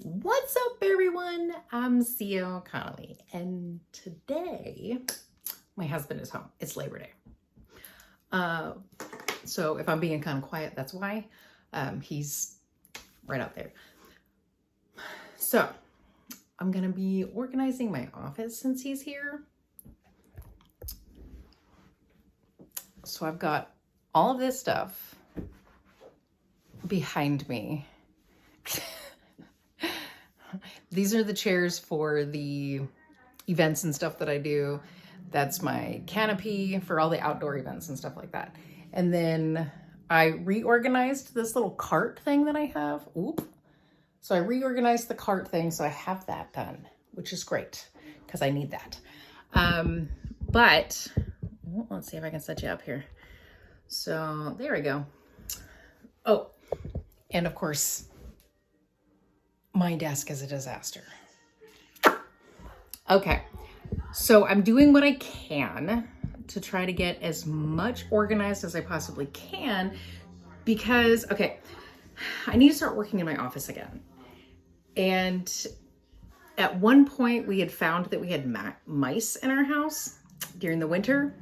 What's up, everyone? I'm CEO Connolly, and today my husband is home. It's Labor Day. So if I'm being kind of quiet, that's why. He's right out there. So I'm going to be organizing my office since he's here. So I've got all of this stuff behind me. These are the chairs for the events and stuff that I do. That's my canopy for all the outdoor events and stuff like that. And then I reorganized this little cart thing that I have. Oop. So I reorganized the cart thing, so I have that done, which is great because I need that. But let's see if I can set you up here. So there we go. Oh, and of course, my desk is a disaster. Okay, so I'm doing what I can to try to get as much organized as I possibly can because, okay, I need to start working in my office again. And at one point we had found that we had mice in our house during the winter,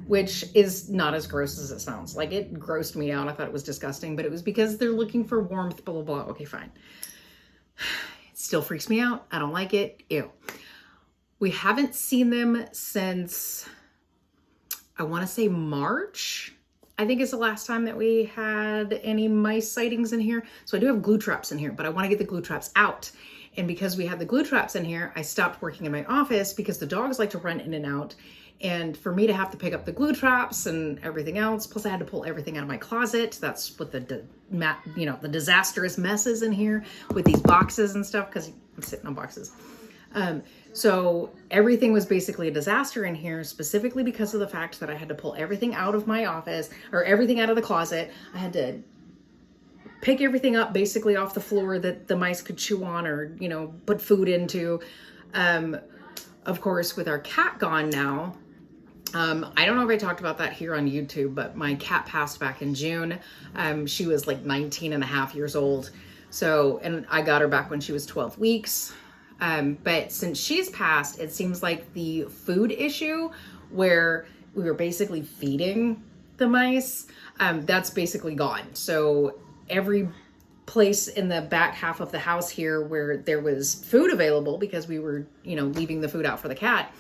which is not as gross as it sounds. Like, it grossed me out. I thought it was disgusting, but it was because they're looking for warmth, blah, blah, blah. Okay, fine. It still freaks me out. I don't like it. Ew. We haven't seen them since, I want to say March, I think is the last time that we had any mice sightings in here. So I do have glue traps in here, but I want to get the glue traps out. And because we have the glue traps in here, I stopped working in my office because the dogs like to run in and out. And for me to have to pick up the glue traps and everything else, plus I had to pull everything out of my closet. That's what the disastrous messes in here with these boxes and stuff, because I'm sitting on boxes. So everything was basically a disaster in here, specifically because of the fact that I had to pull everything out of my office, or everything out of the closet. I had to pick everything up basically off the floor that the mice could chew on or, put food into. Of course, with our cat gone now, I don't know if I talked about that here on YouTube, but my cat passed back in June. She was like 19 and a half years old. So, and I got her back when she was 12 weeks. But since she's passed, it seems like the food issue where we were basically feeding the mice, that's basically gone. So every place in the back half of the house here where there was food available, because we were, leaving the food out for the cat,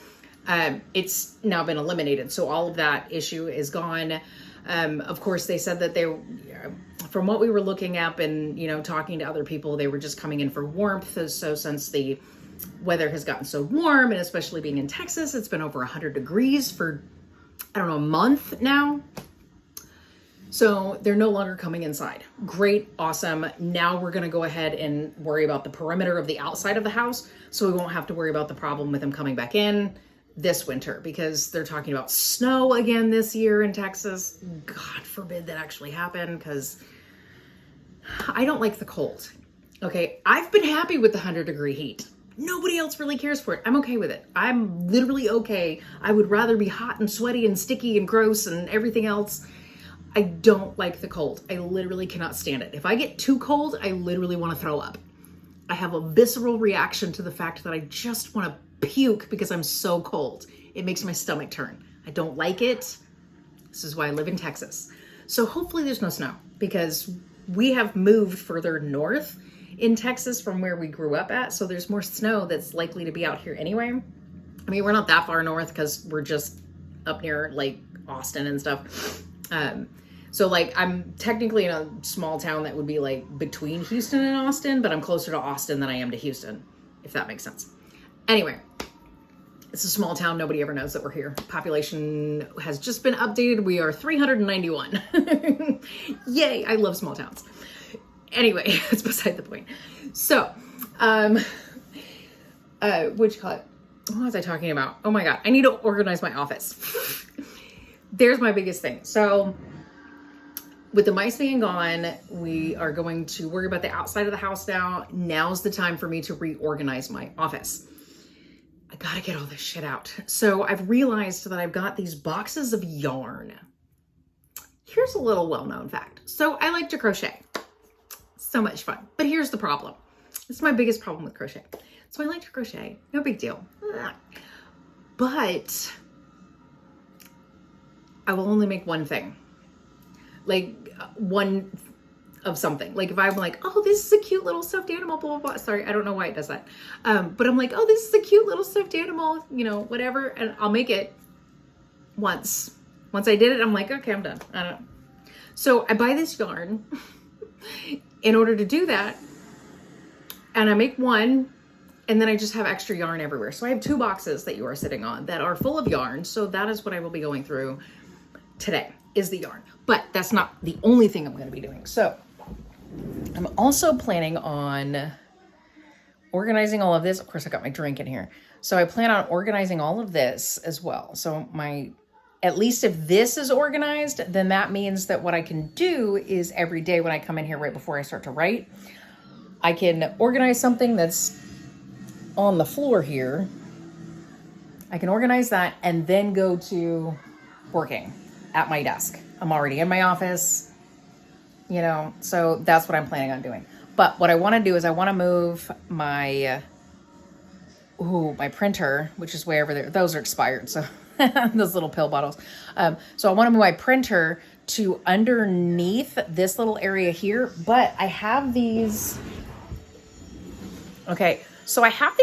it's now been eliminated. So all of that issue is gone. Of course, they said that from what we were looking up and, talking to other people, they were just coming in for warmth. So since the weather has gotten so warm, and especially being in Texas, it's been over 100 degrees for, I don't know, a month now. So they're no longer coming inside. Great, awesome. Now we're going to go ahead and worry about the perimeter of the outside of the house, so we won't have to worry about the problem with them coming back in this winter, because they're talking about snow again this year in Texas. God forbid that actually happen, because I don't like the cold. Okay, I've been happy with the 100-degree heat. Nobody else really cares for it. I'm okay with it. I'm literally okay. I would rather be hot and sweaty and sticky and gross and everything else. I don't like the cold. I literally cannot stand it. If I get too cold, I literally want to throw up. I have a visceral reaction to the fact that I just want to puke because I'm so cold. It makes my stomach turn. I don't like it. This is why I live in Texas. So hopefully there's no snow, because we have moved further north in Texas from where we grew up at. So there's more snow that's likely to be out here anyway. I mean, we're not that far north because we're just up near like Austin and stuff. So like I'm technically in a small town that would be like between Houston and Austin, but I'm closer to Austin than I am to Houston, if that makes sense. Anyway, it's a small town. Nobody ever knows that we're here. Population has just been updated. We are 391. Yay, I love small towns. Anyway, that's beside the point. So, what was I talking about? Oh my God, I need to organize my office. There's my biggest thing. So with the mice being gone, we are going to worry about the outside of the house now. Now's the time for me to reorganize my office. I gotta get all this shit out. So I've realized that I've got these boxes of yarn. Here's a little well-known fact. So I like to crochet. So much fun. But here's the problem. This is my biggest problem with crochet. So I like to crochet, no big deal. But I will only make one thing. Like one of something. Like if I'm like, oh, this is a cute little stuffed animal, blah, blah, blah. Sorry, I don't know why it does that. But I'm like, oh, this is a cute little stuffed animal, you know, whatever. And I'll make it once. Once I did it, I'm like, okay, I'm done. I don't know. So I buy this yarn in order to do that. And I make one, and then I just have extra yarn everywhere. So I have 2 boxes that you are sitting on that are full of yarn. So that is what I will be going through today, is the yarn. But that's not the only thing I'm going to be doing. So I'm also planning on organizing all of this. Of course, I got my drink in here. So I plan on organizing all of this as well. So at least if this is organized, then that means that what I can do is every day when I come in here right before I start to write, I can organize something that's on the floor here. I can organize that and then go to working at my desk. I'm already in my office, you know, so that's what I'm planning on doing. But what I want to do is I want to move my printer, which is way over there. Those are expired, so those little pill bottles. So I want to move my printer to underneath this little area here, but I have these. Okay, so I have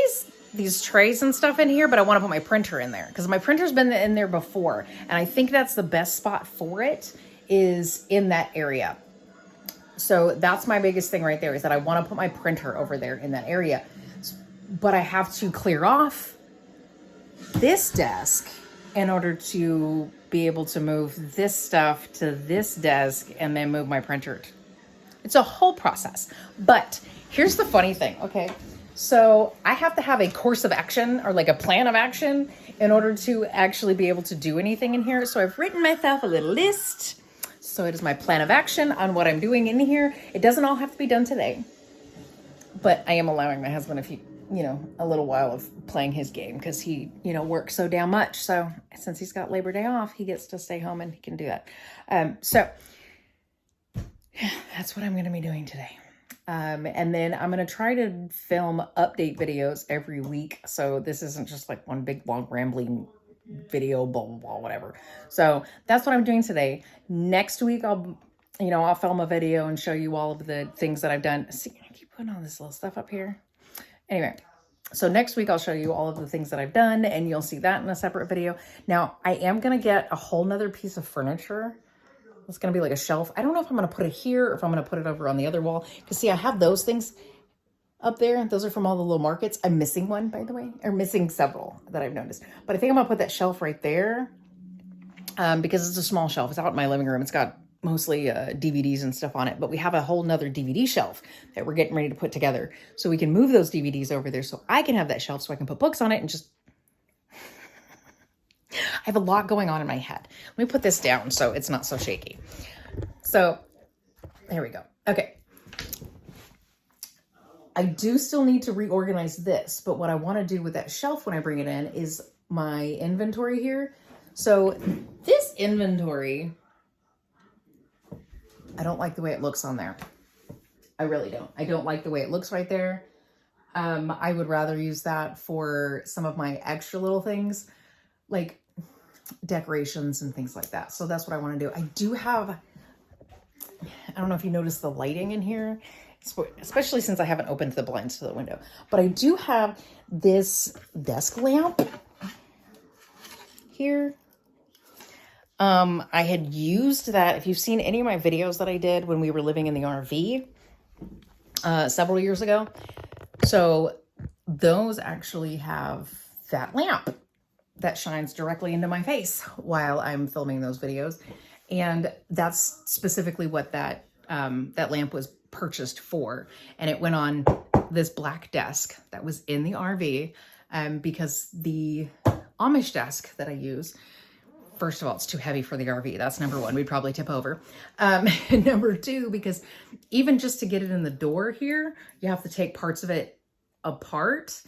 these trays and stuff in here, but I want to put my printer in there because my printer's been in there before. And I think that's the best spot for it, is in that area. So that's my biggest thing right there, is that I want to put my printer over there in that area. But I have to clear off this desk in order to be able to move this stuff to this desk and then move my printer. It's a whole process. But here's the funny thing, okay? So I have to have a course of action, or like a plan of action, in order to actually be able to do anything in here. So I've written myself a little list. So it is my plan of action on what I'm doing in here. It doesn't all have to be done today, but I am allowing my husband a little while of playing his game, because he, works so damn much. So since he's got Labor Day off, he gets to stay home and he can do that. So that's what I'm going to be doing today. And then I'm going to try to film update videos every week. So this isn't just like one big long rambling video, blah, blah, blah, whatever. So that's what I'm doing today. Next week, I'll film a video and show you all of the things that I've done. See, I keep putting all this little stuff up here. Anyway, so next week I'll show you all of the things that I've done, and you'll see that in a separate video. Now, I am going to get a whole nother piece of furniture. It's going to be like a shelf. I don't know if I'm going to put it here or if I'm going to put it over on the other wall. Because see, I have those things up there. Those are from all the little markets. I'm missing one, by the way, or missing several that I've noticed. But I think I'm going to put that shelf right there because it's a small shelf. It's out in my living room. It's got mostly DVDs and stuff on it. But we have a whole nother DVD shelf that we're getting ready to put together. So we can move those DVDs over there so I can have that shelf so I can put books on it and just... I have a lot going on in my head. Let me put this down so it's not so shaky. So there we go. Okay. I do still need to reorganize this, but what I want to do with that shelf when I bring it in is my inventory here. So this inventory, I don't like the way it looks on there. I really don't. I don't like the way it looks right there. I would rather use that for some of my extra little things, like decorations and things like that. So that's what I want to do. I do have, I don't know if you noticed the lighting in here, especially since I haven't opened the blinds to the window, but I do have this desk lamp here. I had used that. If you've seen any of my videos that I did when we were living in the RV several years ago. So those actually have that lamp that shines directly into my face while I'm filming those videos. And that's specifically what that lamp was purchased for. And it went on this black desk that was in the RV because the Amish desk that I use, first of all, it's too heavy for the RV. That's number one. We'd probably tip over. And number two, because even just to get it in the door here, you have to take parts of it apart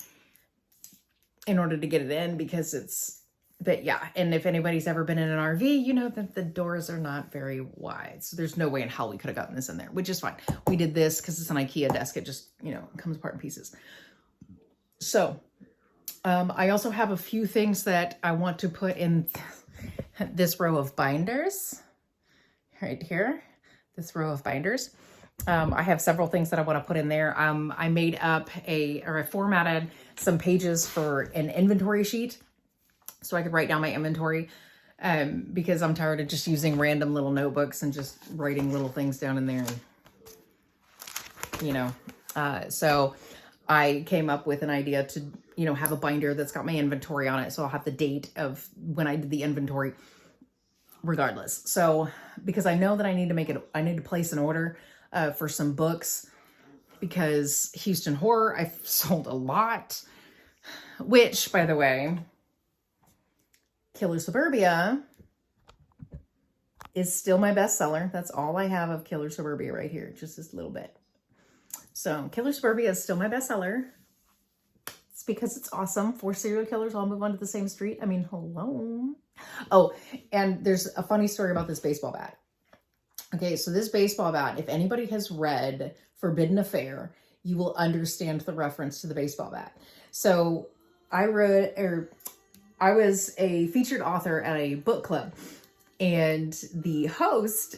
in order to get it in, because But yeah, and if anybody's ever been in an RV, you know that the doors are not very wide. So there's no way in hell we could have gotten this in there, which is fine. We did this because it's an IKEA desk. It just, you know, comes apart in pieces. So I also have a few things that I want to put in this row of binders right here, this row of binders. I have several things that I want to put in there. I made up I formatted some pages for an inventory sheet so I could write down my inventory, because I'm tired of just using random little notebooks and just writing little things down in there. And, you know, so I came up with an idea to, you know, have a binder that's got my inventory on it. So I'll have the date of when I did the inventory regardless. So, because I know that I need to place an order for some books, because Houston Horror, I've sold a lot, which, by the way, Killer Suburbia is still my bestseller. That's all I have of Killer Suburbia right here, just this little bit. So Killer Suburbia is still my bestseller. It's because it's awesome. 4 serial killers all move onto the same street. I mean, hello. Oh, and there's a funny story about this baseball bat. Okay, so this baseball bat, if anybody has read Forbidden Affair, you will understand the reference to the baseball bat. So I was a featured author at a book club, and the host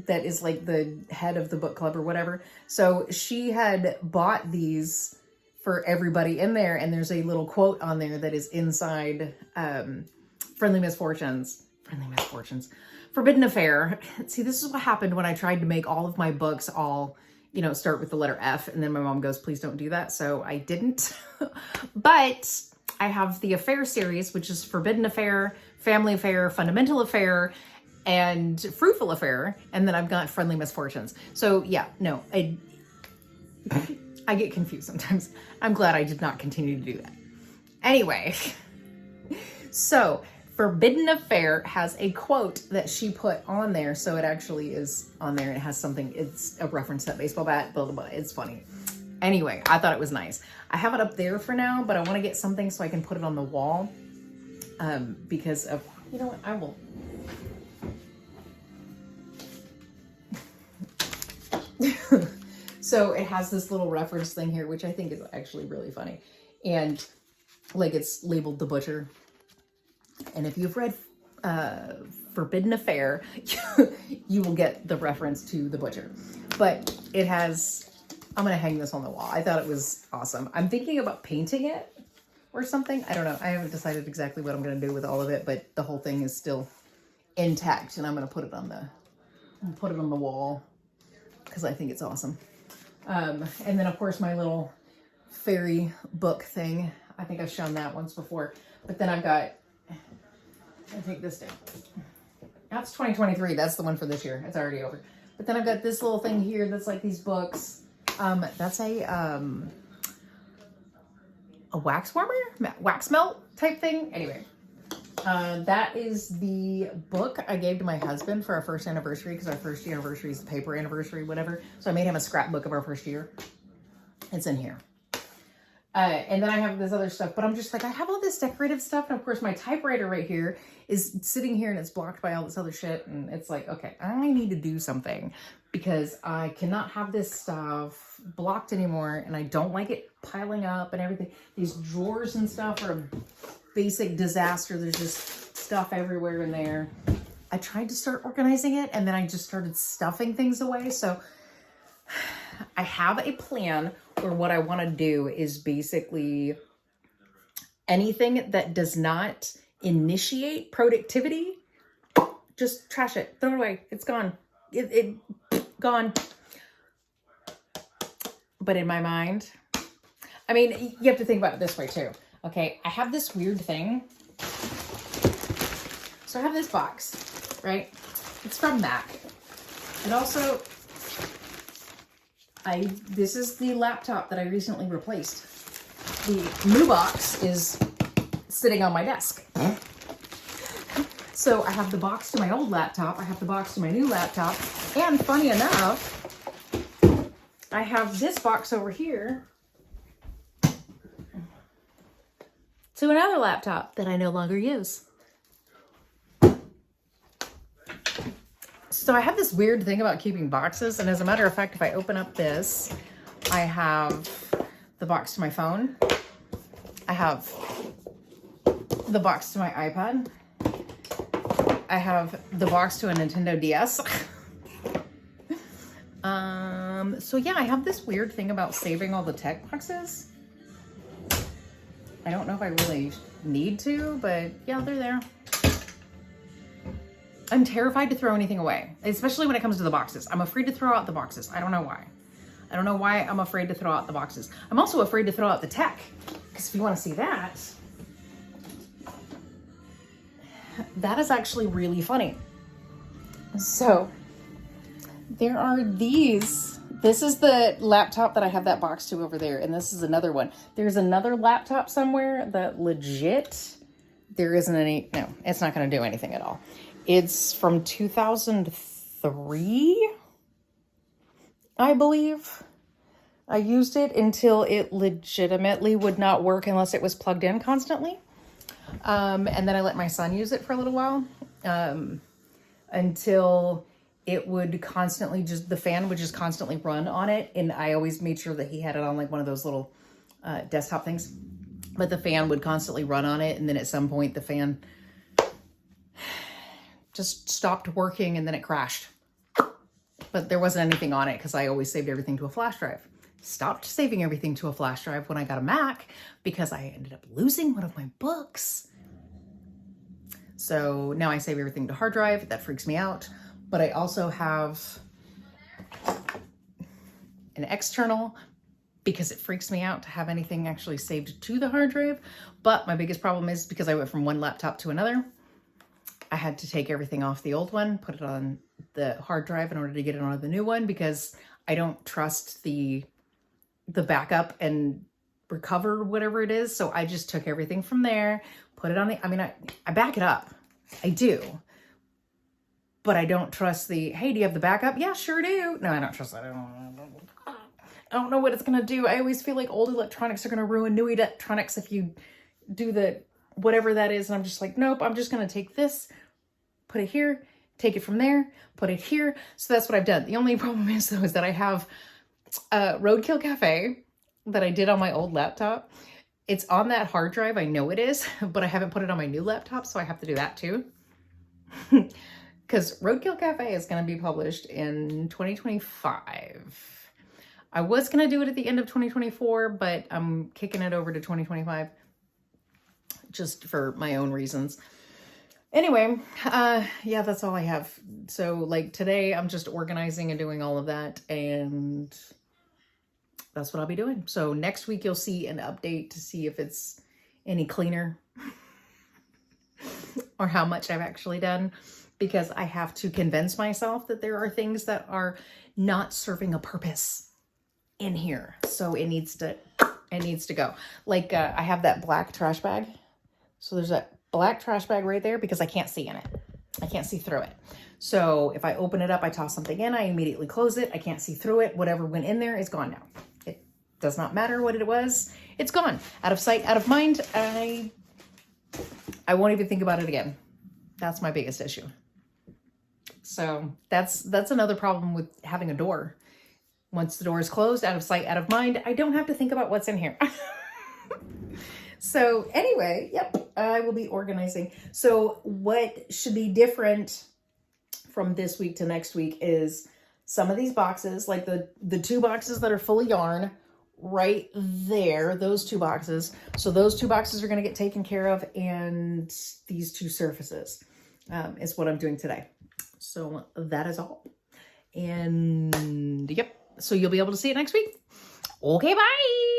that is like the head of the book club or whatever, so she had bought these for everybody in there, and there's a little quote on there that is inside Friendly Misfortunes. Forbidden Affair. See, this is what happened when I tried to make all of my books all, you know, start with the letter F, and then my mom goes, please don't do that. So I didn't. But I have the Affair series, which is Forbidden Affair, Family Affair, Fundamental Affair, and Fruitful Affair. And then I've got Friendly Misfortunes. So yeah, no, I get confused sometimes. I'm glad I did not continue to do that. Anyway, so Forbidden Affair has a quote that she put on there. So it actually is on there. It has something, it's a reference to that baseball bat, blah, blah, blah. It's funny. Anyway, I thought it was nice. I have it up there for now, but I want to get something so I can put it on the wall. Because of, you know what, I will. So it has this little reference thing here, which I think is actually really funny. And like it's labeled The Butcher. And if you've read Forbidden Affair, you will get the reference to The Butcher. But it has, I'm going to hang this on the wall. I thought it was awesome. I'm thinking about painting it or something. I don't know. I haven't decided exactly what I'm going to do with all of it, but the whole thing is still intact. And I'm going to put it on the wall because I think it's awesome. And then, of course, my little fairy book thing. I think I've shown that once before. But then I've got, I'll take this down. That's 2023. That's the one for this year. It's already over. But then I've got this little thing here that's like these books. That's a wax warmer? Wax melt type thing? Anyway. That is the book I gave to my husband for our first anniversary, because our first anniversary is the paper anniversary, whatever. So I made him a scrapbook of our first year. It's in here. And then I have this other stuff, but I'm just like, I have all this decorative stuff. And of course my typewriter right here is sitting here and it's blocked by all this other shit. And it's like, okay, I need to do something because I cannot have this stuff blocked anymore. And I don't like it piling up and everything. These drawers and stuff are a basic disaster. There's just stuff everywhere in there. I tried to start organizing it and then I just started stuffing things away. So I have a plan where what I want to do is basically anything that does not initiate productivity, just trash it, throw it away. It's gone. It gone. But in my mind, I mean, you have to think about it this way too. Okay, I have this weird thing. So I have this box, right? It's from Mac. It also, this is the laptop that I recently replaced. The new box is sitting on my desk. So I have the box to my old laptop. I have the box to my new laptop. And funny enough, I have this box over here to another laptop that I no longer use. So I have this weird thing about keeping boxes. And as a matter of fact, if I open up this, I have the box to my phone. I have the box to my iPad. I have the box to a Nintendo DS. So yeah, I have this weird thing about saving all the tech boxes. I don't know if I really need to, but yeah, they're there. I'm terrified to throw anything away, especially when it comes to the boxes. I'm afraid to throw out the boxes. I don't know why. I don't know why I'm afraid to throw out the boxes. I'm also afraid to throw out the tech, because if you want to see that, that is actually really funny. So there are these. This is the laptop that I have that box to over there, and this is another one. There's another laptop somewhere that legit, there isn't any, no, it's not going to do anything at all. It's from 2003, I believe. I used it until it legitimately would not work unless it was plugged in constantly. And then I let my son use it for a little while, until it would constantly the fan would just constantly run on it. And I always made sure that he had it on like one of those little desktop things, but the fan would constantly run on it. And then at some point the fan just stopped working and then it crashed. But there wasn't anything on it because I always saved everything to a flash drive. Stopped saving everything to a flash drive when I got a Mac because I ended up losing one of my books. So now I save everything to hard drive. That freaks me out. But I also have an external because it freaks me out to have anything actually saved to the hard drive. But my biggest problem is because I went from one laptop to another, I had to take everything off the old one, put it on the hard drive in order to get it on the new one because I don't trust the backup and recover whatever it is. So I just took everything from there, put it on the, I back it up. I do. But I don't trust hey, do you have the backup? Yeah, sure do. No, I don't trust that. I don't know what it's going to do. I always feel like old electronics are going to ruin new electronics if you do the whatever that is. And I'm just like, nope, I'm just going to take this, put it here, take it from there, put it here. So that's what I've done. The only problem is though, is that I have Roadkill Cafe that I did on my old laptop. It's on that hard drive. I know it is, but I haven't put it on my new laptop. So I have to do that too. Because Roadkill Cafe is going to be published in 2025. I was going to do it at the end of 2024, but I'm kicking it over to 2025 just for my own reasons. Anyway, yeah, that's all I have. So like today I'm just organizing and doing all of that, and that's what I'll be doing. So next week you'll see an update to see if it's any cleaner or how much I've actually done, because I have to convince myself that there are things that are not serving a purpose in here. So it needs to go. Like I have that black trash bag. So there's that black trash bag right there because I can't see in it. I can't see through it. So if I open it up, I toss something in, I immediately close it. I can't see through it. Whatever went in there is gone now. It does not matter what it was. It's gone. Out of sight, out of mind. I won't even think about it again. That's my biggest issue. So that's another problem with having a door. Once the door is closed, out of sight, out of mind, I don't have to think about what's in here. So anyway, yep, I will be organizing. So what should be different from this week to next week is some of these boxes, like the two boxes that are full of yarn right there, those two boxes. So those two boxes are going to get taken care of, and these two surfaces is what I'm doing today. So that is all. And yep, so you'll be able to see it next week. Okay, bye.